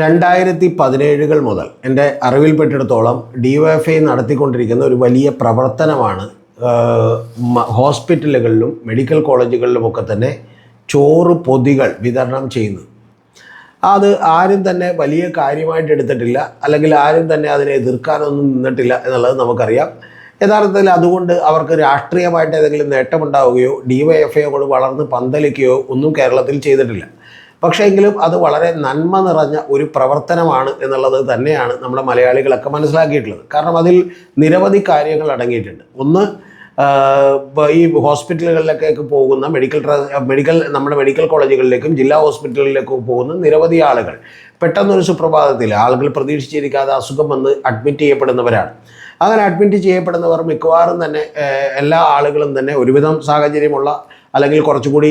2017 മുതൽ എൻ്റെ അറിവിൽപ്പെട്ടിടത്തോളം DYFI നടത്തിക്കൊണ്ടിരിക്കുന്ന ഒരു വലിയ പ്രവർത്തനമാണ് ഹോസ്പിറ്റലുകളിലും മെഡിക്കൽ കോളേജുകളിലുമൊക്കെ തന്നെ ചോറ് പൊതികൾ വിതരണം ചെയ്യുന്നത്. അത് ആരും തന്നെ വലിയ കാര്യമായിട്ട് എടുത്തിട്ടില്ല, അല്ലെങ്കിൽ ആരും തന്നെ അതിനെ എതിർക്കാനൊന്നും നിന്നിട്ടില്ല എന്നുള്ളത് നമുക്കറിയാം. യഥാർത്ഥത്തിൽ അതുകൊണ്ട് അവർക്ക് രാഷ്ട്രീയമായിട്ട് ഏതെങ്കിലും നേട്ടമുണ്ടാവുകയോ DYFI കൊണ്ട് വളർന്ന് പന്തലിക്കുകയോ ഒന്നും കേരളത്തിൽ ചെയ്തിട്ടില്ല. പക്ഷേ എങ്കിലും അത് വളരെ നന്മ നിറഞ്ഞ ഒരു പ്രവർത്തനമാണ് എന്നുള്ളത് തന്നെയാണ് നമ്മുടെ മലയാളികളൊക്കെ മനസ്സിലാക്കിയിട്ടുള്ളത്. കാരണം അതിൽ നിരവധി കാര്യങ്ങൾ അടങ്ങിയിട്ടുണ്ട്. ഒന്ന്, ഈ ഹോസ്പിറ്റലുകളിലേക്കൊക്കെ പോകുന്ന നമ്മുടെ മെഡിക്കൽ കോളേജുകളിലേക്കും ജില്ലാ ഹോസ്പിറ്റലുകളിലേക്കും പോകുന്ന നിരവധി ആളുകൾ പെട്ടെന്നൊരു സുപ്രഭാതത്തിൽ ആളുകൾ പ്രതീക്ഷിച്ചിരിക്കാതെ അസുഖം വന്ന് അഡ്മിറ്റ് ചെയ്യപ്പെടുന്നവരാണ്. അങ്ങനെ അഡ്മിറ്റ് ചെയ്യപ്പെടുന്നവർ മിക്കവാറും തന്നെ എല്ലാ ആളുകളും തന്നെ ഒരുവിധം സാഹചര്യമുള്ള അല്ലെങ്കിൽ കുറച്ചുകൂടി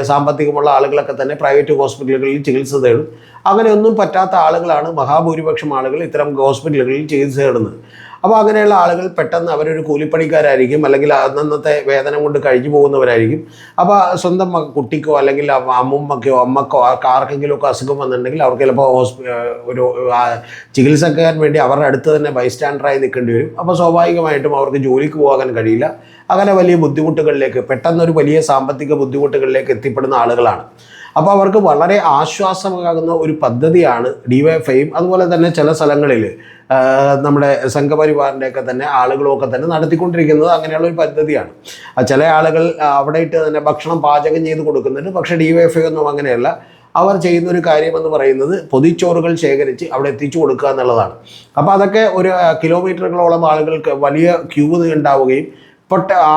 സാമ്പത്തികമുള്ള ആളുകളൊക്കെ തന്നെ പ്രൈവറ്റ് ഹോസ്പിറ്റലുകളിൽ ചികിത്സ തേടും. അങ്ങനെയൊന്നും പറ്റാത്ത ആളുകളാണ് മഹാഭൂരിപക്ഷം ആളുകൾ ഇത്തരം ഹോസ്പിറ്റലുകളിൽ ചികിത്സ തേടുന്നത്. അപ്പോൾ അങ്ങനെയുള്ള ആളുകൾ പെട്ടെന്ന് അവരൊരു കൂലിപ്പണിക്കാരായിരിക്കും, അല്ലെങ്കിൽ അന്നത്തെ വേതനം കൊണ്ട് കഴിഞ്ഞു പോകുന്നവരായിരിക്കും. അപ്പോൾ സ്വന്തം കുട്ടിക്കോ അല്ലെങ്കിൽ അമ്മമ്മക്കോ അമ്മക്കോ ആർക്കെങ്കിലുമൊക്കെ അസുഖം വന്നിട്ടുണ്ടെങ്കിൽ അവർക്ക് ചിലപ്പോൾ ഒരു ചികിത്സിക്കാൻ വേണ്ടി അവരുടെ അടുത്ത് തന്നെ ബൈസ്റ്റാൻഡറായി നിൽക്കേണ്ടി വരും. അപ്പോൾ സ്വാഭാവികമായിട്ടും അവർക്ക് ജോലിക്ക് പോകാൻ കഴിയില്ല. അങ്ങനെ വലിയ ബുദ്ധിമുട്ടുകളിലേക്ക്, പെട്ടെന്നൊരു വലിയ സാമ്പത്തിക ബുദ്ധിമുട്ടുകളിലേക്ക് എത്തിപ്പെടുന്ന ആളുകളാണ്. അപ്പോൾ അവർക്ക് വളരെ ആശ്വാസമാകുന്ന ഒരു പദ്ധതിയാണ് DYFIയും അതുപോലെ തന്നെ ചില സ്ഥലങ്ങളിൽ നമ്മുടെ സംഘപരിവാറിൻ്റെയൊക്കെ തന്നെ ആളുകളൊക്കെ തന്നെ നടത്തിക്കൊണ്ടിരിക്കുന്നത് അങ്ങനെയുള്ള ഒരു പദ്ധതിയാണ്. ചില ആളുകൾ അവിടെ ഇട്ട് തന്നെ ഭക്ഷണം പാചകം ചെയ്ത് കൊടുക്കുന്നുണ്ട്. പക്ഷേ DYFI ഒന്നും അങ്ങനെയല്ല. അവർ ചെയ്യുന്നൊരു കാര്യമെന്ന് പറയുന്നത് പൊതിച്ചോറുകൾ ശേഖരിച്ച് അവിടെ എത്തിച്ചു കൊടുക്കുക എന്നുള്ളതാണ്. അപ്പോൾ അതൊക്കെ ഒരു കിലോമീറ്ററുകളോളം ആളുകൾക്ക് വലിയ ക്യൂ ഉണ്ടാവുകയും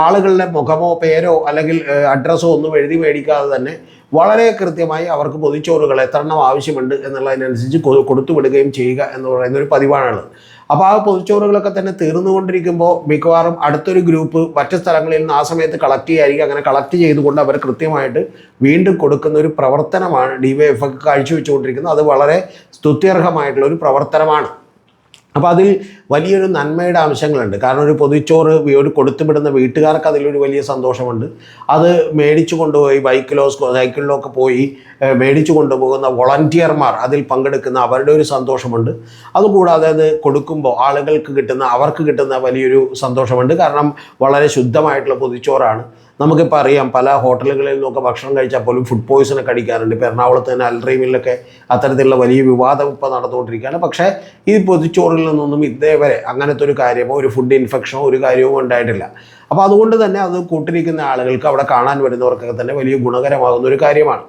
ആളുകളുടെ മുഖമോ പേരോ അല്ലെങ്കിൽ അഡ്രസ്സോ ഒന്നും എഴുതി മേടിക്കാതെ തന്നെ വളരെ കൃത്യമായി അവർക്ക് പൊതിച്ചോറുകൾ എത്രണ്ണം ആവശ്യമുണ്ട് എന്നുള്ളതിനനുസരിച്ച് കൊടുത്തുവിടുകയും ചെയ്യുക എന്ന് പറയുന്നൊരു പതിവാണുള്ളത്. അപ്പോൾ ആ പൊതിച്ചോറുകളൊക്കെ തന്നെ തീർന്നുകൊണ്ടിരിക്കുമ്പോൾ മിക്കവാറും അടുത്തൊരു ഗ്രൂപ്പ് മറ്റ് സ്ഥലങ്ങളിൽ നിന്ന് ആ സമയത്ത് കളക്ട് ചെയ്യായിരിക്കും. അങ്ങനെ കളക്ട് ചെയ്തുകൊണ്ട് അവർ കൃത്യമായിട്ട് വീണ്ടും കൊടുക്കുന്ന ഒരു പ്രവർത്തനമാണ് DYFI കാഴ്ചവെച്ചുകൊണ്ടിരിക്കുന്നത്. അത് വളരെ സ്തുത്യർഹമായിട്ടുള്ള ഒരു പ്രവർത്തനമാണ്. അപ്പോൾ അതിൽ വലിയൊരു നന്മയുടെ അംശങ്ങളുണ്ട്. കാരണം ഒരു പൊതിച്ചോറ് ഒരു കൊടുത്തുവിടുന്ന വീട്ടുകാർക്ക് അതിലൊരു വലിയ സന്തോഷമുണ്ട്. അത് മേടിച്ചു കൊണ്ടുപോയി ബൈക്കിലോ സൈക്കിളിലോ ഒക്കെ പോയി മേടിച്ചു കൊണ്ടുപോകുന്ന വോളണ്ടിയർമാർ അതിൽ പങ്കെടുക്കുന്ന അവരുടെ ഒരു സന്തോഷമുണ്ട്. അതുകൂടാതെ അത് കൊടുക്കുമ്പോൾ അവർക്ക് കിട്ടുന്ന വലിയൊരു സന്തോഷമുണ്ട്. കാരണം വളരെ ശുദ്ധമായിട്ടുള്ള പൊതിച്ചോറാണ്. നമുക്കിപ്പോൾ അറിയാം, പല ഹോട്ടലുകളിൽ നിന്നൊക്കെ ഭക്ഷണം കഴിച്ചാൽ പോലും ഫുഡ് പോയ്സണൊക്കെ അടിക്കാറുണ്ട്. ഇപ്പോൾ എറണാകുളത്ത് തന്നെ അൽറീമിലൊക്കെ അത്തരത്തിലുള്ള വലിയ വിവാദം ഇപ്പോൾ നടന്നുകൊണ്ടിരിക്കുകയാണ്. പക്ഷേ ഈ പൊതിച്ചോറിൽ നിന്നൊന്നും ഇതേവരെ അങ്ങനത്തെ ഒരു കാര്യമോ ഒരു ഫുഡ് ഇൻഫെക്ഷനോ ഒരു കാര്യമോ ഉണ്ടായിട്ടില്ല. അപ്പോൾ അതുകൊണ്ട് തന്നെ അത് കൂട്ടിരിക്കുന്ന ആളുകൾക്ക് അവിടെ കാണാൻ വരുന്നവർക്കൊക്കെ തന്നെ വലിയ ഗുണകരമാകുന്ന ഒരു കാര്യമാണ്.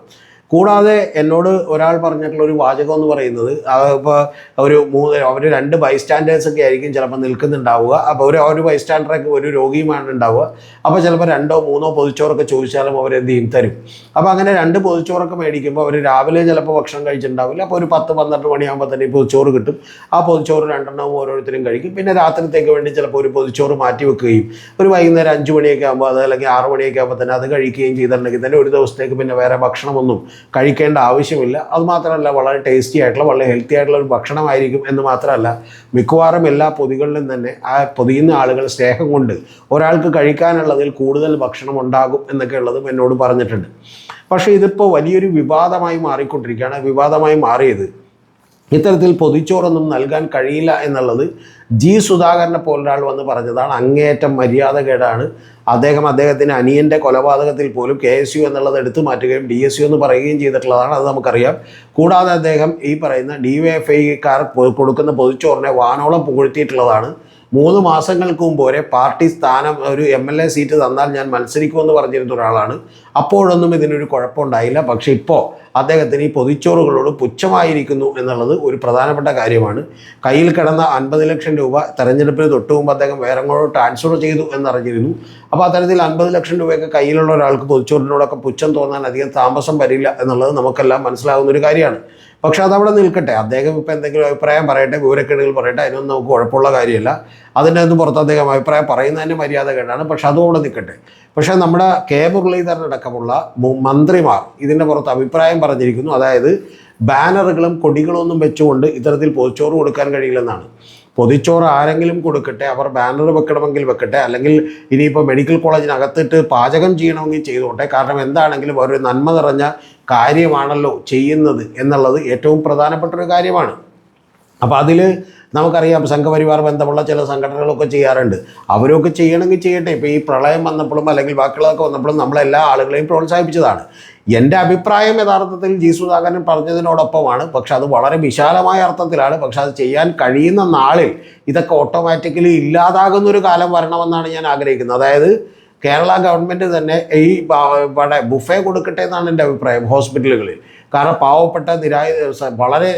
കൂടാതെ എന്നോട് ഒരാൾ പറഞ്ഞിട്ടുള്ള ഒരു വാചകം എന്ന് പറയുന്നത്, ഇപ്പോൾ അവർ 2 ബൈസ്റ്റാൻഡേഴ്സൊക്കെ ആയിരിക്കും ചിലപ്പോൾ നിൽക്കുന്നുണ്ടാവുക. അപ്പോൾ ഒരു ബൈസ്റ്റാൻഡറൊക്കെ ഒരു രോഗിയുമാണ് ഉണ്ടാവുക. അപ്പോൾ ചിലപ്പോൾ 2 or 3 പൊതിച്ചോറൊക്കെ ചോദിച്ചാലും അവരെന്ത് ചെയ്യും, തരും. അപ്പോൾ അങ്ങനെ 2 പൊതിച്ചോറൊക്കെ മേടിക്കുമ്പോൾ അവർ രാവിലെ ചിലപ്പോൾ ഭക്ഷണം കഴിച്ചിട്ടുണ്ടാവില്ല. അപ്പോൾ ഒരു 10-12 മണിയാകുമ്പോൾ തന്നെ ഈ പൊതിച്ചോറ് കിട്ടും. ആ പൊതിച്ചോറ് 2 ഓരോരുത്തരും കഴിക്കും. പിന്നെ രാത്രിത്തേക്ക് വേണ്ടി ചിലപ്പോൾ ഒരു പൊതിച്ചോറ് മാറ്റി വെക്കുകയും ഒരു വൈകുന്നേരം 5 മണിയൊക്കെ ആകുമ്പോൾ അത് അല്ലെങ്കിൽ 6 മണിയൊക്കെ ആകുമ്പോൾ തന്നെ അത് കഴിക്കുകയും ചെയ്തിട്ടുണ്ടെങ്കിൽ തന്നെ ഒരു ദിവസത്തേക്ക് പിന്നെ വേറെ ഭക്ഷണമൊന്നും കഴിക്കേണ്ട ആവശ്യമില്ല. അതുമാത്രമല്ല, വളരെ ടേസ്റ്റി ആയിട്ടുള്ള വളരെ ഹെൽത്തി ആയിട്ടുള്ള ഒരു ഭക്ഷണമായിരിക്കും എന്ന് മാത്രമല്ല, മിക്കവാറും എല്ലാ പൊതികളിലും തന്നെ ആ പൊതിയുന്ന ആളുകൾ സ്നേഹം കൊണ്ട് ഒരാൾക്ക് കഴിക്കാനുള്ളതിൽ കൂടുതൽ ഭക്ഷണം ഉണ്ടാകും എന്നൊക്കെ ഉള്ളതും എന്നോട് പറഞ്ഞിട്ടുണ്ട്. പക്ഷേ ഇതിപ്പോൾ വലിയൊരു വിവാദമായി മാറിക്കൊണ്ടിരിക്കുകയാണ്. വിവാദമായി മാറിയത് ഇത്തരത്തിൽ പൊതിച്ചോറൊന്നും നൽകാൻ കഴിയില്ല എന്നുള്ളത് സുധാകരനെ പോലൊരാൾ വന്ന് പറഞ്ഞതാണ്. അങ്ങേയറ്റം മര്യാദകേടാണ്. അദ്ദേഹത്തിൻ്റെ അനിയൻ്റെ കൊലപാതകത്തിൽ പോലും KSU എന്നുള്ളത് എടുത്തു മാറ്റുകയും DSU എന്ന് പറയുകയും ചെയ്തിട്ടുള്ളതാണ്. അത് നമുക്കറിയാം. കൂടാതെ അദ്ദേഹം ഈ പറയുന്ന DYFIക്കാർ കൊടുക്കുന്ന പൊതിച്ചോറിനെ വാനോളം പുകഴ്ത്തിയിട്ടുള്ളതാണ്. 3 മാസങ്ങൾക്ക് മുമ്പ് വരെ പാർട്ടി സ്ഥാനം ഒരു MLA സീറ്റ് തന്നാൽ ഞാൻ മത്സരിക്കുമെന്ന് പറഞ്ഞിരുന്ന ഒരാളാണ്. അപ്പോഴൊന്നും ഇതിനൊരു കുഴപ്പമുണ്ടായില്ല. പക്ഷേ ഇപ്പോൾ അദ്ദേഹത്തിന് ഈ പൊതിച്ചോറുകളോട് പുച്ഛമായിരിക്കുന്നു എന്നുള്ളത് ഒരു പ്രധാനപ്പെട്ട കാര്യമാണ്. കയ്യിൽ കിടന്ന 50 ലക്ഷം രൂപ തെരഞ്ഞെടുപ്പിന് തൊട്ട് മുമ്പ് അദ്ദേഹം വേറെ ട്രാൻസ്ഫർ ചെയ്തു എന്നറിഞ്ഞിരുന്നു. അപ്പോൾ അത്തരത്തിൽ 50 ലക്ഷം രൂപയൊക്കെ കയ്യിലുള്ള ഒരാൾക്ക് പൊതിച്ചോറിനോടൊക്കെ പുച്ഛം തോന്നാൻ അധികം താമസം വരില്ല എന്നുള്ളത് നമുക്കെല്ലാം മനസ്സിലാകുന്ന ഒരു കാര്യമാണ്. പക്ഷെ അതവിടെ നിൽക്കട്ടെ. അദ്ദേഹം ഇപ്പോൾ എന്തെങ്കിലും അഭിപ്രായം പറയട്ടെ, വിവരക്കേടുകൾ പറയട്ടെ, അതിനൊന്നും നമുക്ക് കുഴപ്പമുള്ള കാര്യമില്ല. അതിൻ്റെ ഒന്നും പുറത്ത് അദ്ദേഹം അഭിപ്രായം പറയുന്നതിന് മര്യാദകേടാണ്. പക്ഷെ അതോടെ നിൽക്കട്ടെ. പക്ഷേ നമ്മുടെ മുരളീധരനടക്കമുള്ള മന്ത്രിമാർ ഇതിൻ്റെ പുറത്ത് അഭിപ്രായം പറഞ്ഞിരിക്കുന്നു. അതായത് ബാനറുകളും കൊടികളൊന്നും വെച്ചുകൊണ്ട് ഇത്തരത്തിൽ പൊതിച്ചോറ് കൊടുക്കാൻ കഴിയില്ലെന്നാണ്. പൊതിച്ചോറ് ആരെങ്കിലും കൊടുക്കട്ടെ, അവർ ബാനർ വെക്കണമെങ്കിൽ വെക്കട്ടെ, അല്ലെങ്കിൽ ഇനിയിപ്പോൾ മെഡിക്കൽ കോളേജിനകത്തിട്ട് പാചകം ചെയ്യണമെങ്കിൽ ചെയ്തോട്ടെ. കാരണം എന്താണെങ്കിലും ഒരു നന്മ നിറഞ്ഞ കാര്യമാണല്ലോ ചെയ്യുന്നത് എന്നുള്ളത് ഏറ്റവും പ്രധാനപ്പെട്ട ഒരു കാര്യമാണ്. അപ്പോൾ അതിൽ നമുക്കറിയാം സംഘപരിവാർ ബന്ധമുള്ള ചില സംഘടനകളൊക്കെ ചെയ്യാറുണ്ട്. അവരൊക്കെ ചെയ്യണമെങ്കിൽ ചെയ്യട്ടെ. ഇപ്പോൾ ഈ പ്രളയം വന്നപ്പോഴും അല്ലെങ്കിൽ ബാക്കിയുള്ളതൊക്കെ വന്നപ്പോഴും നമ്മളെല്ലാ ആളുകളെയും പ്രോത്സാഹിപ്പിച്ചതാണ്. എൻ്റെ അഭിപ്രായം യഥാർത്ഥത്തിൽ ജി സുധാകരൻ പറഞ്ഞതിനോടൊപ്പമാണ്. പക്ഷെ അത് വളരെ വിശാലമായ അർത്ഥത്തിലാണ്. പക്ഷെ അത് ചെയ്യാൻ കഴിയുന്ന നാളിൽ ഇതൊക്കെ ഓട്ടോമാറ്റിക്കലി ഇല്ലാതാകുന്നൊരു കാലം വരണമെന്നാണ് ഞാൻ ആഗ്രഹിക്കുന്നത്. അതായത് കേരള ഗവൺമെൻറ് തന്നെ ഈ ബുഫേ കൊടുക്കട്ടെ എന്നാണ് എൻ്റെ അഭിപ്രായം ഹോസ്പിറ്റലുകളിൽ. കാരണം പാവപ്പെട്ട വളരെ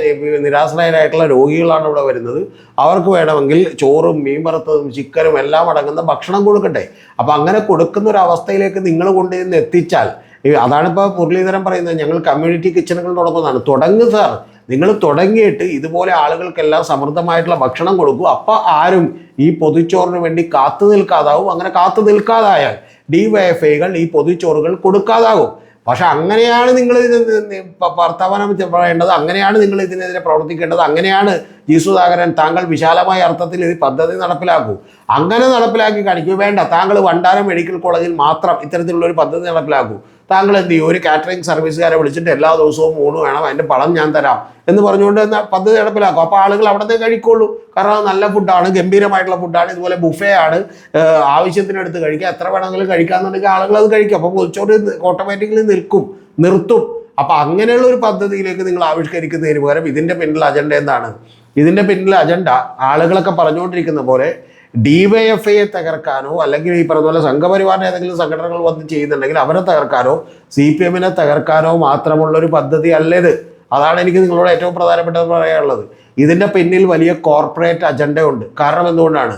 നിരാശ്രയരായിട്ടുള്ള രോഗികളാണ് ഇവിടെ വരുന്നത്. അവർക്ക് വേണമെങ്കിൽ ചോറും മീൻ വറുത്തതും ചിക്കനും എല്ലാം അടങ്ങുന്ന ഭക്ഷണം കൊടുക്കട്ടെ. അപ്പോൾ അങ്ങനെ കൊടുക്കുന്ന ഒരു അവസ്ഥയിലേക്ക് നിങ്ങൾ കൊണ്ടുവന്ന് എത്തിച്ചാൽ, അതാണിപ്പോൾ മുരളീധരൻ പറയുന്നത്, ഞങ്ങൾ കമ്മ്യൂണിറ്റി കിച്ചണുകൾ തുടങ്ങുന്നതാണ്. തുടങ്ങുക സാർ, നിങ്ങൾ തുടങ്ങിയിട്ട് ഇതുപോലെ ആളുകൾക്കെല്ലാം സമൃദ്ധമായിട്ടുള്ള ഭക്ഷണം കൊടുക്കൂ. അപ്പോൾ ആരും ഈ പൊതിച്ചോറിന് വേണ്ടി കാത്തു നിൽക്കാതാവും. അങ്ങനെ കാത്തു നിൽക്കാതായാൽ ഡിവൈഎഫ്ഐകൾ ഈ പൊതിച്ചോറുകൾ കൊടുക്കാതാകും. പക്ഷെ അങ്ങനെയാണ് നിങ്ങൾ ഇതിന് വർത്തമാനം പറയേണ്ടത്, അങ്ങനെയാണ് നിങ്ങൾ ഇതിനെതിരെ പ്രവർത്തിക്കേണ്ടത്, അങ്ങനെയാണ് ജി സുധാകരൻ താങ്കൾ വിശാലമായ അർത്ഥത്തിൽ ഈ പദ്ധതി നടപ്പിലാക്കൂ. അങ്ങനെ നടപ്പിലാക്കി കാണിക്കൂ. വേണ്ട, താങ്കൾ വണ്ടാനം മെഡിക്കൽ കോളേജിൽ മാത്രം ഇത്തരത്തിലുള്ളൊരു പദ്ധതി നടപ്പിലാക്കൂ. താങ്കൾ എന്ത് ചെയ്യും? ഒരു കാറ്ററിംഗ് സർവീസുകാരെ വിളിച്ചിട്ട് എല്ലാ ദിവസവും ഊണ് വേണം, അതിൻ്റെ പണം ഞാൻ തരാം എന്ന് പറഞ്ഞുകൊണ്ട് പദ്ധതി നടപ്പിലാക്കും. അപ്പോൾ ആളുകൾ അവിടത്തെ കഴിക്കുള്ളൂ. കാരണം അത് നല്ല ഫുഡാണ്, ഗംഭീരമായിട്ടുള്ള ഫുഡാണ്, ഇതുപോലെ ബുഫേ ആണ്, ആവശ്യത്തിനെടുത്ത് കഴിക്കുക, എത്ര വേണമെങ്കിലും കഴിക്കാമെന്നുണ്ടെങ്കിൽ ആളുകൾ അത് കഴിക്കും. അപ്പോൾ പൊതിച്ചോറ് ഓട്ടോമാറ്റിക്കലി നിർത്തും. അപ്പോൾ അങ്ങനെയുള്ള ഒരു പദ്ധതിയിലേക്ക് നിങ്ങൾ ആവിഷ്കരിക്കുന്നതിന് പകരം ഇതിൻ്റെ പിന്നിൽ അജണ്ട എന്താണ്? ഇതിൻ്റെ പിന്നിൽ അജണ്ട ആളുകളൊക്കെ പറഞ്ഞുകൊണ്ടിരിക്കുന്ന പോലെ ഡിവൈഎഫ്ഐയെ തകർക്കാനോ അല്ലെങ്കിൽ ഈ പറഞ്ഞ പോലെ സംഘപരിവാറിൻ്റെ ഏതെങ്കിലും സംഘടനകൾ വന്ന് ചെയ്യുന്നുണ്ടെങ്കിൽ അവരെ തകർക്കാനോ CPM-നെ തകർക്കാനോ മാത്രമുള്ളൊരു പദ്ധതി അല്ലേത്. അതാണ് എനിക്ക് നിങ്ങളോട് ഏറ്റവും പ്രധാനപ്പെട്ടത് പറയാനുള്ളത്. ഇതിൻ്റെ പിന്നിൽ വലിയ കോർപ്പറേറ്റ് അജണ്ട ഉണ്ട്. കാരണം എന്തുകൊണ്ടാണ്?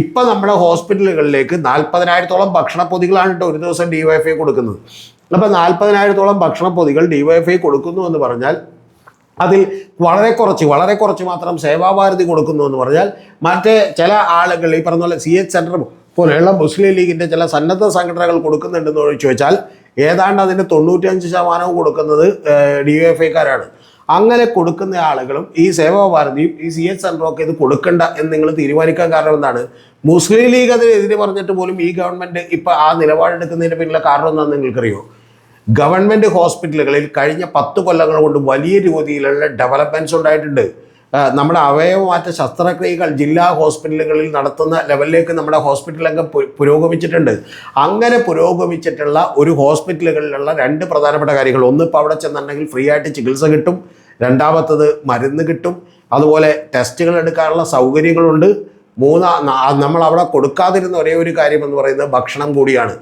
ഇപ്പം നമ്മുടെ ഹോസ്പിറ്റലുകളിലേക്ക് 40,000-ഓളം ഭക്ഷണപ്പൊതികളാണ് കേട്ടോ ഒരു ദിവസം ഡിവൈഎഫ്ഐ കൊടുക്കുന്നത്. അപ്പോൾ 40,000-ഓളം ഭക്ഷണപ്പൊതികൾ ഡിവൈഎഫ്ഐ കൊടുക്കുന്നു എന്ന് പറഞ്ഞാൽ അതിൽ വളരെ കുറച്ച് മാത്രം സേവാഭാരതി കൊടുക്കുന്നു എന്ന് പറഞ്ഞാൽ മറ്റേ ചില ആളുകൾ ഈ പറഞ്ഞ പോലെ CH സെൻറ്റർ പോലെയുള്ള മുസ്ലിം ലീഗിൻ്റെ ചില സന്നദ്ധ സംഘടനകൾ കൊടുക്കുന്നുണ്ടെന്ന് ചോദിച്ചാൽ ഏതാണ്ട് അതിൻ്റെ 95% കൊടുക്കുന്നത് ഡിവൈഎഫ്ഐക്കാരാണ്. അങ്ങനെ കൊടുക്കുന്ന ആളുകളും ഈ സേവാഭാരതിയും ഈ CH സെൻറ്ററും ഒക്കെ ഇത് കൊടുക്കണ്ട എന്ന് നിങ്ങൾ തീരുമാനിക്കാൻ കാരണം എന്താണ്? മുസ്ലിം ലീഗ് അതിനെതിരെ പറഞ്ഞിട്ട് പോലും ഈ ഗവൺമെൻറ് ഇപ്പോൾ ആ നിലപാടെടുക്കുന്നതിന് പിന്നിലെ കാരണം എന്താണെന്ന് നിങ്ങൾക്കറിയോ? ഗവൺമെൻറ് ഹോസ്പിറ്റലുകളിൽ കഴിഞ്ഞ 10 കൊല്ലങ്ങൾ കൊണ്ട് വലിയ രീതിയിലുള്ള ഡെവലപ്മെൻറ്റ്സ് ഉണ്ടായിട്ടുണ്ട്. നമ്മുടെ അവയവമാറ്റ ശസ്ത്രക്രിയകൾ ജില്ലാ ഹോസ്പിറ്റലുകളിൽ നടത്തുന്ന ലെവലിലേക്ക് നമ്മുടെ ഹോസ്പിറ്റൽ രംഗം പുരോഗമിച്ചിട്ടുണ്ട്. അങ്ങനെ പുരോഗമിച്ചിട്ടുള്ള ഒരു ഹോസ്പിറ്റലുകളിലുള്ള 2 പ്രധാനപ്പെട്ട കാര്യങ്ങൾ: ഒന്ന്, ഇപ്പോൾ അവിടെ ചെന്നിട്ടുണ്ടെങ്കിൽ ഫ്രീ ആയിട്ട് ചികിത്സ കിട്ടും. രണ്ടാമത്തത് മരുന്ന് കിട്ടും. അതുപോലെ ടെസ്റ്റുകൾ എടുക്കാനുള്ള സൗകര്യങ്ങളുണ്ട്. നമ്മൾ അവിടെ കൊടുക്കാതിരുന്ന ഒരേ ഒരു കാര്യം എന്ന് പറയുന്നത് ഭക്ഷണം കൂടിയാണ്.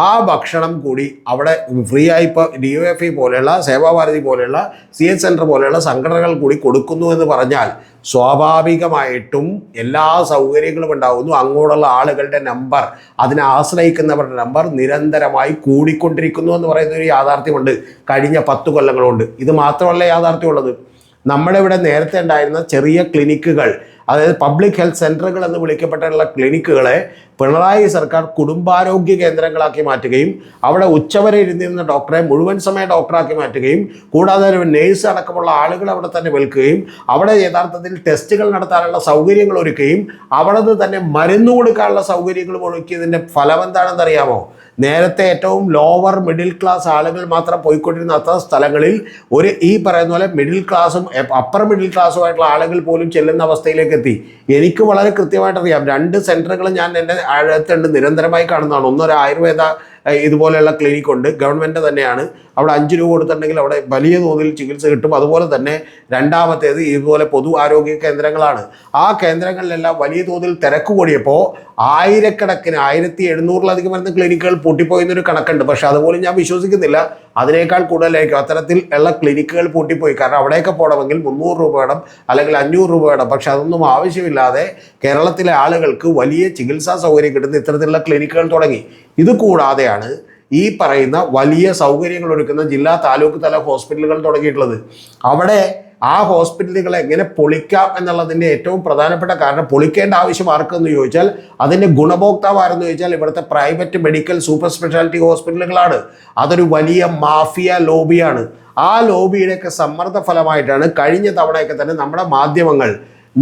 ആ ഭക്ഷണം കൂടി അവിടെ ഫ്രീ ആയി ഇപ്പോൾ DYFI പോലെയുള്ള സേവാഭാരതി പോലെയുള്ള CH സെൻറ്റർ പോലെയുള്ള സംഘടനകൾ കൂടി കൊടുക്കുന്നു എന്ന് പറഞ്ഞാൽ സ്വാഭാവികമായിട്ടും എല്ലാ സൗകര്യങ്ങളും ഉണ്ടാകുന്നു. അങ്ങോട്ടുള്ള ആളുകളുടെ നമ്പർ, അതിനെ ആശ്രയിക്കുന്നവരുടെ നമ്പർ നിരന്തരമായി കൂടിക്കൊണ്ടിരിക്കുന്നു എന്ന് പറയുന്ന ഒരു യാഥാർത്ഥ്യമുണ്ട് കഴിഞ്ഞ 10 കൊല്ലങ്ങൾ കൊണ്ട്. ഇത് മാത്രമല്ല യാഥാർത്ഥ്യമുള്ളത്. നമ്മുടെ ഇവിടെ നേരത്തെ ഉണ്ടായിരുന്ന ചെറിയ ക്ലിനിക്കുകൾ, അതായത് പബ്ലിക് ഹെൽത്ത് സെൻ്ററുകൾ എന്ന് വിളിക്കപ്പെട്ടുള്ള ക്ലിനിക്കുകളെ പിണറായി സർക്കാർ കുടുംബാരോഗ്യ കേന്ദ്രങ്ങളാക്കി മാറ്റുകയും അവിടെ ഉച്ചവരെ ഇരുന്നിരുന്ന ഡോക്ടറെ മുഴുവൻ സമയ ഡോക്ടറാക്കി മാറ്റുകയും കൂടാതെ ഒരു നേഴ്സ് അടക്കമുള്ള ആളുകൾ അവിടെ തന്നെ വിൽക്കുകയും അവിടെ യഥാർത്ഥത്തിൽ ടെസ്റ്റുകൾ നടത്താനുള്ള സൗകര്യങ്ങൾ ഒരുക്കുകയും അവിടെ നിന്ന് തന്നെ മരുന്ന് കൊടുക്കാനുള്ള സൗകര്യങ്ങളും ഒരുക്കിയതിൻ്റെ ഫലം എന്താണെന്നറിയാമോ? നേരത്തെ ഏറ്റവും ലോവർ മിഡിൽ ക്ലാസ് ആളുകൾ മാത്രം പോയിക്കൊണ്ടിരുന്ന അത്ര സ്ഥലങ്ങളിൽ ഈ പറയുന്ന പോലെ മിഡിൽ ക്ലാസ്സും അപ്പർ മിഡിൽ ക്ലാസ്സുമായിട്ടുള്ള ആളുകൾ പോലും ചെല്ലുന്ന അവസ്ഥയിലേക്ക് എത്തി. എനിക്ക് വളരെ കൃത്യമായിട്ടറിയാം. 2 സെൻറ്ററുകൾ ഞാൻ എൻ്റെ അടുത്തുണ്ട്, നിരന്തരമായി കാണുന്നതാണ്. ഒന്നൊരു ആയുർവേദ ഇതുപോലെയുള്ള ക്ലിനിക്കുണ്ട്, ഗവൺമെൻറ് തന്നെയാണ്. അവിടെ 5 രൂപ കൊടുത്തിട്ടുണ്ടെങ്കിൽ അവിടെ വലിയ തോതിൽ ചികിത്സ കിട്ടും. അതുപോലെ തന്നെ രണ്ടാമത്തേത് ഇതുപോലെ പൊതു ആരോഗ്യ കേന്ദ്രങ്ങളാണ്. ആ കേന്ദ്രങ്ങളിലെല്ലാം വലിയ തോതിൽ തിരക്ക് കൂടിയപ്പോൾ ആയിരക്കണക്കിന് 1700-ലധികം വരുന്ന ക്ലിനിക്കുകൾ പൂട്ടിപ്പോയെന്നൊരു കണക്കുണ്ട്. പക്ഷെ അതുപോലും ഞാൻ വിശ്വസിക്കുന്നില്ല. അതിനേക്കാൾ കൂടുതലായിരിക്കും അത്തരത്തിൽ ഉള്ള ക്ലിനിക്കുകൾ പൂട്ടിപ്പോയി. കാരണം അവിടെയൊക്കെ പോകണമെങ്കിൽ 300 രൂപ വേണം, അല്ലെങ്കിൽ 500 രൂപ വേണം. പക്ഷെ അതൊന്നും ആവശ്യമില്ലാതെ കേരളത്തിലെ ആളുകൾക്ക് വലിയ ചികിത്സാ സൗകര്യം കിട്ടുന്ന ഇത്തരത്തിലുള്ള ക്ലിനിക്കുകൾ തുടങ്ങി. ഇത് കൂടാതെയാണ് ഈ പറയുന്ന വലിയ സൗകര്യങ്ങൾ ഒരുക്കുന്ന ജില്ലാ താലൂക്ക് തല ഹോസ്പിറ്റലുകൾ തുടങ്ങിയിട്ടുള്ളത്. അവിടെ ആ ഹോസ്പിറ്റലുകളെ എങ്ങനെ പൊളിക്കാം എന്നുള്ളതിൻ്റെ ഏറ്റവും പ്രധാനപ്പെട്ട കാരണം, പൊളിക്കേണ്ട ആവശ്യം ആർക്കെന്ന് ചോദിച്ചാൽ അതിൻ്റെ ഗുണഭോക്താവ് ആരെന്ന് ചോദിച്ചാൽ ഇവിടുത്തെ പ്രൈവറ്റ് മെഡിക്കൽ സൂപ്പർ സ്പെഷ്യാലിറ്റി ഹോസ്പിറ്റലുകളാണ്. അതൊരു വലിയ മാഫിയ ലോബിയാണ്. ആ ലോബിയുടെയൊക്കെ സമ്മർദ്ദ ഫലമായിട്ടാണ് കഴിഞ്ഞ തവണയൊക്കെ തന്നെ നമ്മുടെ മാധ്യമങ്ങൾ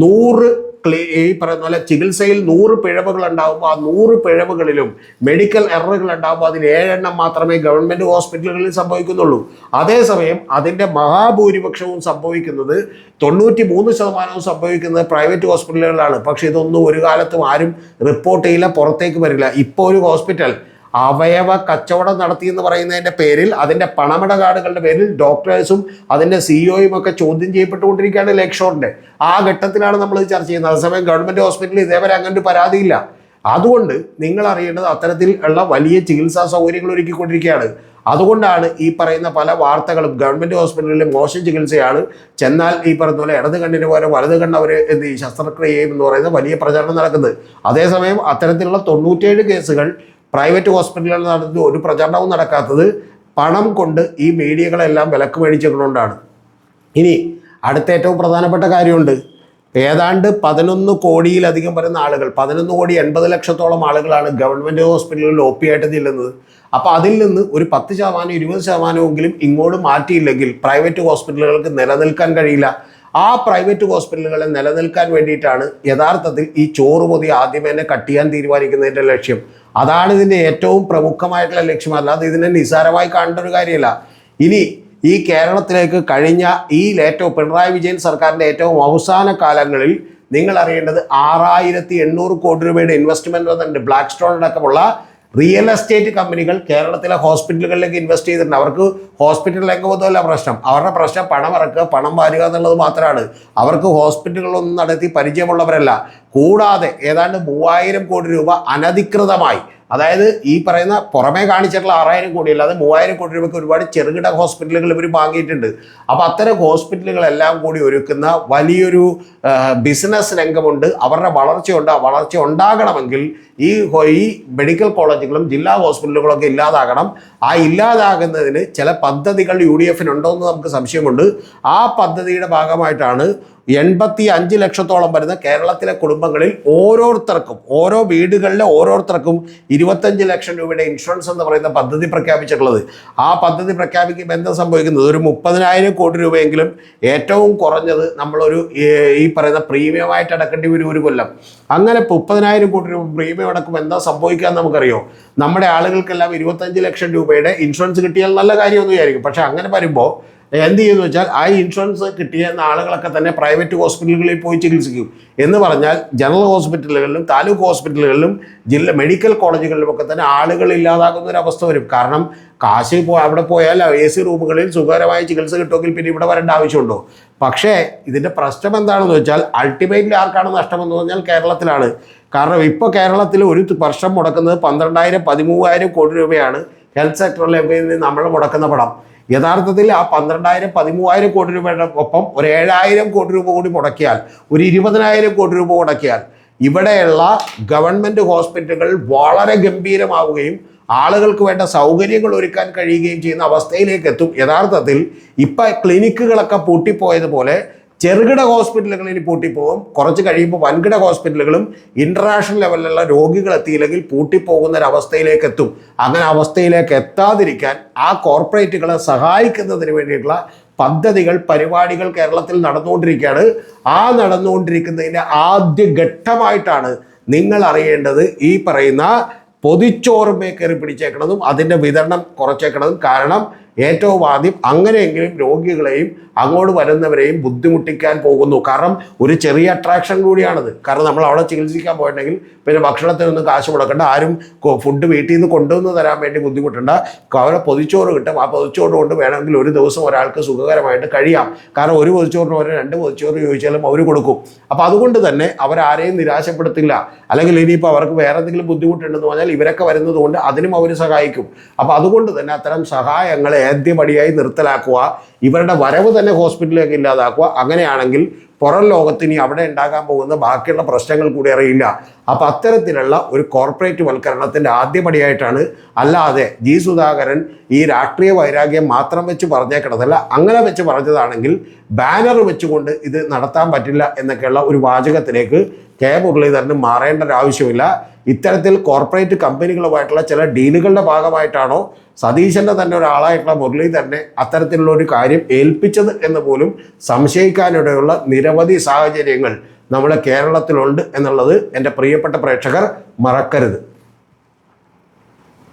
100 ഈ പറയുന്ന പോലെ ചികിത്സയിൽ 100 പിഴവുകൾ ഉണ്ടാകുമ്പോൾ ആ 100 പിഴവുകളിലും മെഡിക്കൽ എററുകൾ ഉണ്ടാകുമ്പോൾ അതിൽ 7 എണ്ണം മാത്രമേ ഗവൺമെൻറ് ഹോസ്പിറ്റലുകളിൽ സംഭവിക്കുന്നുള്ളൂ. അതേസമയം അതിൻ്റെ മഹാഭൂരിപക്ഷവും സംഭവിക്കുന്നത് 93% സംഭവിക്കുന്നത് പ്രൈവറ്റ് ഹോസ്പിറ്റലുകളിലാണ്. പക്ഷെ ഇതൊന്നും ഒരു കാലത്തും ആരും റിപ്പോർട്ട് ചെയ്യില്ല, പുറത്തേക്ക് വരില്ല. ഇപ്പോൾ ഒരു ഹോസ്പിറ്റൽ അവയവ കച്ചവടം നടത്തി എന്ന് പറയുന്നതിൻ്റെ പേരിൽ, അതിൻ്റെ പണമിടപാടുകളുടെ പേരിൽ ഡോക്ടേഴ്സും അതിൻ്റെ സിഇഒയും ഒക്കെ ചോദ്യം ചെയ്യപ്പെട്ടുകൊണ്ടിരിക്കുകയാണ് ലക്ഷോറിൻ്റെ. ആ ഘട്ടത്തിലാണ് നമ്മൾ ചർച്ച ചെയ്യുന്നത്. അതേസമയം ഗവൺമെൻറ് ഹോസ്പിറ്റലിൽ ഇതേവരെ അങ്ങനൊരു പരാതിയില്ല. അതുകൊണ്ട് നിങ്ങൾ അറിയേണ്ടത് അത്തരത്തിൽ ഉള്ള വലിയ ചികിത്സാ സൗകര്യങ്ങൾ ഒരുക്കിക്കൊണ്ടിരിക്കുകയാണ്. അതുകൊണ്ടാണ് ഈ പറയുന്ന പല വാർത്തകളും ഗവൺമെൻറ് ഹോസ്പിറ്റലിൽ മോശം ചികിത്സയാണ്, ചെന്നാൽ ഈ പറയുന്ന പോലെ ഇടത് കണ്ണിന് പോലെ വലത് കണ്ണ് അവർ എന്ത് ശസ്ത്രക്രിയ ചെയ്യും എന്ന് പറയുന്ന വലിയ പ്രചരണം നടക്കുന്നത്. അതേസമയം അത്തരത്തിലുള്ള 97 കേസുകൾ പ്രൈവറ്റ് ഹോസ്പിറ്റലുകളിൽ നടത്തി ഒരു പ്രചരണവും നടക്കാത്തത് പണം കൊണ്ട് ഈ മീഡിയകളെല്ലാം വിലക്ക് മേടിച്ചുകൊണ്ടാണ്. ഇനി അടുത്ത ഏറ്റവും പ്രധാനപ്പെട്ട കാര്യമുണ്ട്. ഏതാണ്ട് 11 കോടിയിലധികം വരുന്ന ആളുകൾ, 11,80,00,000 ആളുകളാണ് ഗവൺമെൻറ് ഹോസ്പിറ്റലുകളിൽ ഒ പി ആയിട്ട് ചെല്ലുന്നത്. അപ്പോൾ അതിൽ നിന്ന് ഒരു 10% 20% ഇങ്ങോട്ട് മാറ്റിയില്ലെങ്കിൽ പ്രൈവറ്റ് ഹോസ്പിറ്റലുകൾക്ക് നിലനിൽക്കാൻ കഴിയില്ല. ആ പ്രൈവറ്റ് ഹോസ്പിറ്റലുകളെ നിലനിൽക്കാൻ വേണ്ടിയിട്ടാണ് യഥാർത്ഥത്തിൽ ഈ ചോറ് പൊതി ആദ്യമേ തന്നെ കട്ട് ചെയ്യാൻ തീരുമാനിക്കുന്നതിൻ്റെ ലക്ഷ്യം. അതാണ് ഇതിൻ്റെ ഏറ്റവും പ്രമുഖമായിട്ടുള്ള ലക്ഷ്യം. അല്ലാതെ ഇതിനെ നിസ്സാരമായി കാണേണ്ട ഒരു കാര്യമല്ല. ഇനി ഈ കേരളത്തിലേക്ക് കഴിഞ്ഞ പിണറായി വിജയൻ സർക്കാരിൻ്റെ ഏറ്റവും അവസാന കാലങ്ങളിൽ നിങ്ങൾ അറിയേണ്ടത് 6,800 കോടി രൂപയുടെ ഇൻവെസ്റ്റ്മെൻറ്റ് വന്നിട്ടുണ്ട്. ബ്ലാക്ക് സ്റ്റോൺ അടക്കമുള്ള റിയൽ എസ്റ്റേറ്റ് കമ്പനികൾ കേരളത്തിലെ ഹോസ്പിറ്റലുകളിലേക്ക് ഇൻവെസ്റ്റ് ചെയ്തിട്ടുണ്ട്. അവർക്ക് ഹോസ്പിറ്റലിലേക്ക് പോകുന്നതല്ല പ്രശ്നം, അവരുടെ പ്രശ്നം പണം ഇറക്കുക, പണം വാരുക എന്നുള്ളത് മാത്രമാണ്. അവർക്ക് ഹോസ്പിറ്റലുകളൊന്നും നടത്തി പരിചയമുള്ളവരല്ല. കൂടാതെ ഏതാണ്ട് 3,000 കോടി രൂപ അനധികൃതമായി, അതായത് ഈ പറയുന്ന പുറമേ കാണിച്ചിട്ടുള്ള 6,000 കോടി അല്ലാതെ 3,000 കോടി രൂപയ്ക്ക് ഒരുപാട് ചെറുകിട ഹോസ്പിറ്റലുകൾ ഇവർ വാങ്ങിയിട്ടുണ്ട്. അപ്പോൾ അത്തരം ഹോസ്പിറ്റലുകളെല്ലാം കൂടി ഒരുക്കുന്ന വലിയൊരു ബിസിനസ് രംഗമുണ്ട്, അവരുടെ വളർച്ചയുണ്ട്. ആ വളർച്ച ഉണ്ടാകണമെങ്കിൽ ഈ മെഡിക്കൽ കോളേജുകളും ജില്ലാ ഹോസ്പിറ്റലുകളൊക്കെ ഇല്ലാതാകണം. ആ ഇല്ലാതാകുന്നതിന് ചില പദ്ധതികൾ UDF ഉണ്ടോയെന്ന് നമുക്ക് സംശയമുണ്ട്. ആ പദ്ധതിയുടെ ഭാഗമായിട്ടാണ് 85 ലക്ഷത്തോളം വരുന്ന കേരളത്തിലെ കുടുംബങ്ങളിൽ ഓരോരുത്തർക്കും, ഓരോ വീടുകളിലെ ഓരോരുത്തർക്കും 25 ലക്ഷം രൂപയുടെ ഇൻഷുറൻസ് എന്ന് പറയുന്ന പദ്ധതി പ്രഖ്യാപിച്ചിട്ടുള്ളത്. ആ പദ്ധതി പ്രഖ്യാപിക്കുമ്പോൾ എന്താ സംഭവിക്കുന്നത്? ഒരു 30,000 കോടി രൂപയെങ്കിലും ഏറ്റവും കുറഞ്ഞത് നമ്മളൊരു ഈ പറയുന്ന പ്രീമിയമായിട്ട് അടക്കേണ്ടി വരും ഒരു കൊല്ലം. അങ്ങനെ 30,000 കോടി രൂപ പ്രീമിയം അടക്കുമ്പോൾ എന്താ സംഭവിക്കാമെന്ന് നമുക്കറിയോ? നമ്മുടെ ആളുകൾക്കെല്ലാം 25 ലക്ഷം രൂപയുടെ ഇൻഷുറൻസ് കിട്ടിയാൽ നല്ല കാര്യമൊന്നും വിചാരിക്കും. പക്ഷെ അങ്ങനെ വരുമ്പോൾ എന്ത് ചെയ്യുമെന്ന് വെച്ചാൽ ആ ഇൻഷുറൻസ് കിട്ടിയ ആളുകളൊക്കെ തന്നെ പ്രൈവറ്റ് ഹോസ്പിറ്റലുകളിൽ പോയി ചികിത്സിക്കും. എന്ന് പറഞ്ഞാൽ ജനറൽ ഹോസ്പിറ്റലുകളിലും താലൂക്ക് ഹോസ്പിറ്റലുകളിലും മെഡിക്കൽ കോളേജുകളിലുമൊക്കെ തന്നെ ആളുകൾ ഇല്ലാതാകുന്ന ഒരു അവസ്ഥ വരും. കാരണം കാശ് അവിടെ പോയാൽ AC റൂമുകളിൽ സുഖകരമായ ചികിത്സ കിട്ടുമെങ്കിൽ പിന്നെ ഇവിടെ വരേണ്ട ആവശ്യമുണ്ടോ? പക്ഷേ ഇതിൻ്റെ പ്രശ്നം എന്താണെന്ന് വെച്ചാൽ അൾട്ടിമേറ്റ്ലി ആർക്കാണ് നഷ്ടമെന്ന് പറഞ്ഞാൽ കേരളത്തിലാണ്. കാരണം ഇപ്പോൾ കേരളത്തിൽ ഒരു വർഷം മുടക്കുന്നത് 12,000-13,000 കോടി രൂപയാണ് ഹെൽത്ത് സെക്ടറിൽ നമ്മൾ മുടക്കുന്ന പണം. യഥാർത്ഥത്തിൽ ആ 12,000-13,000 കോടി രൂപയുടെ ഒപ്പം ഒരു 7,000 കോടി രൂപ കൂടി മുടക്കിയാൽ, ഒരു 20,000 കോടി രൂപ മുടക്കിയാൽ ഇവിടെയുള്ള ഗവൺമെൻറ് ഹോസ്പിറ്റലുകൾ വളരെ ഗംഭീരമാവുകയും ആളുകൾക്ക് വേണ്ട സൗകര്യങ്ങൾ ഒരുക്കാൻ കഴിയുകയും ചെയ്യുന്ന അവസ്ഥയിലേക്ക് എത്തും. യഥാർത്ഥത്തിൽ ഇപ്പം ക്ലിനിക്കുകളൊക്കെ പൂട്ടിപ്പോയതുപോലെ ചെറുകിട ഹോസ്പിറ്റലുകളിൽ പൂട്ടിപ്പോകും. കുറച്ച് കഴിയുമ്പോൾ വൻകിട ഹോസ്പിറ്റലുകളും ഇൻ്റർനാഷണൽ ലെവലിലുള്ള രോഗികൾ എത്തിയില്ലെങ്കിൽ പൂട്ടിപ്പോകുന്ന ഒരു അവസ്ഥയിലേക്ക് എത്തും. അങ്ങനെ അവസ്ഥയിലേക്ക് എത്താതിരിക്കാൻ ആ കോർപ്പറേറ്റുകളെ സഹായിക്കുന്നതിന് വേണ്ടിയിട്ടുള്ള പദ്ധതികൾ, പരിപാടികൾ കേരളത്തിൽ നടന്നുകൊണ്ടിരിക്കുകയാണ്. ആ നടന്നുകൊണ്ടിരിക്കുന്നതിൻ്റെ ആദ്യ ഘട്ടമായിട്ടാണ് നിങ്ങൾ അറിയേണ്ടത് ഈ പറയുന്ന പൊതിച്ചോറുമേ കയറി പിടിച്ചേക്കണതും അതിൻ്റെ വിതരണം കുറച്ചേക്കണതും. കാരണം ഏറ്റവും ആദ്യം അങ്ങനെയെങ്കിലും രോഗികളെയും അങ്ങോട്ട് വരുന്നവരെയും ബുദ്ധിമുട്ടിക്കാൻ പോകുന്നു. കാരണം ഒരു ചെറിയ അട്രാക്ഷൻ കൂടിയാണത്. കാരണം നമ്മൾ അവിടെ ചികിത്സിക്കാൻ പോയിട്ടുണ്ടെങ്കിൽ പിന്നെ ഭക്ഷണത്തിനൊന്നും കാശ് മുടക്കണ്ട, ആരും ഫുഡ് വീട്ടിൽ നിന്ന് കൊണ്ടുവന്ന് തരാൻ വേണ്ടി ബുദ്ധിമുട്ടണ്ട. അവിടെ പൊതിച്ചോറ് കിട്ടും. ആ പൊതിച്ചോറ് കൊണ്ട് വേണമെങ്കിൽ ഒരു ദിവസം ഒരാൾക്ക് സുഖകരമായിട്ട് കഴിയാം. കാരണം ഒരു പൊതിച്ചോറിന് ഒരു 2 പൊതിച്ചോറ് ചോദിച്ചാലും അവർ കൊടുക്കും. അപ്പോൾ അതുകൊണ്ട് തന്നെ അവരാരെയും നിരാശപ്പെടുത്തില്ല. അല്ലെങ്കിൽ ഇനിയിപ്പോൾ അവർക്ക് വേറെ എന്തെങ്കിലും ബുദ്ധിമുട്ടുണ്ടെന്ന് പറഞ്ഞാൽ ഇവരൊക്കെ വരുന്നത് കൊണ്ട് അതിനും അവർ സഹായിക്കും. അപ്പോൾ അതുകൊണ്ട് തന്നെ അത്തരം സഹായങ്ങളെ ആദ്യപടിയായി നിർത്തലാക്കുക, ഇവരുടെ വരവ് തന്നെ ഹോസ്പിറ്റലിലേക്ക് ഇല്ലാതാക്കുക. അങ്ങനെയാണെങ്കിൽ പുറം ലോകത്തിന് അവിടെ ഉണ്ടാകാൻ പോകുന്ന ബാക്കിയുള്ള പ്രശ്നങ്ങൾ കൂടി അറിയില്ല. അപ്പോൾ അത്തരത്തിലുള്ള ഒരു കോർപ്പറേറ്റ് വൽക്കരണത്തിൻ്റെ ആദ്യപടിയായിട്ടാണ്. അല്ലാതെ ജി സുധാകരൻ ഈ രാഷ്ട്രീയ വൈരാഗ്യം മാത്രം വെച്ച് പറഞ്ഞേക്കണതല്ല. അങ്ങനെ വെച്ച് പറഞ്ഞതാണെങ്കിൽ ബാനർ വെച്ചുകൊണ്ട് ഇത് നടത്താൻ പറ്റില്ല എന്നൊക്കെയുള്ള ഒരു വാചകത്തിലേക്ക് കെ മുരളീധരന് മാറേണ്ട ഒരു ആവശ്യമില്ല. ഇത്തരത്തിൽ കോർപ്പറേറ്റ് കമ്പനികളുമായിട്ടുള്ള ചില ഡീലുകളുടെ ഭാഗമായിട്ടാണോ സതീശൻ്റെ തന്നെ ഒരാളായിട്ടുള്ള മുരളീധരനെ അത്തരത്തിലുള്ള ഒരു കാര്യം ഏൽപ്പിച്ചത് എന്ന് പോലും സംശയിക്കാനിടയുള്ള നിരവധി സാഹചര്യങ്ങൾ നമ്മുടെ കേരളത്തിലുണ്ട് എന്നുള്ളത് എൻ്റെ പ്രിയപ്പെട്ട പ്രേക്ഷകർ മറക്കരുത്.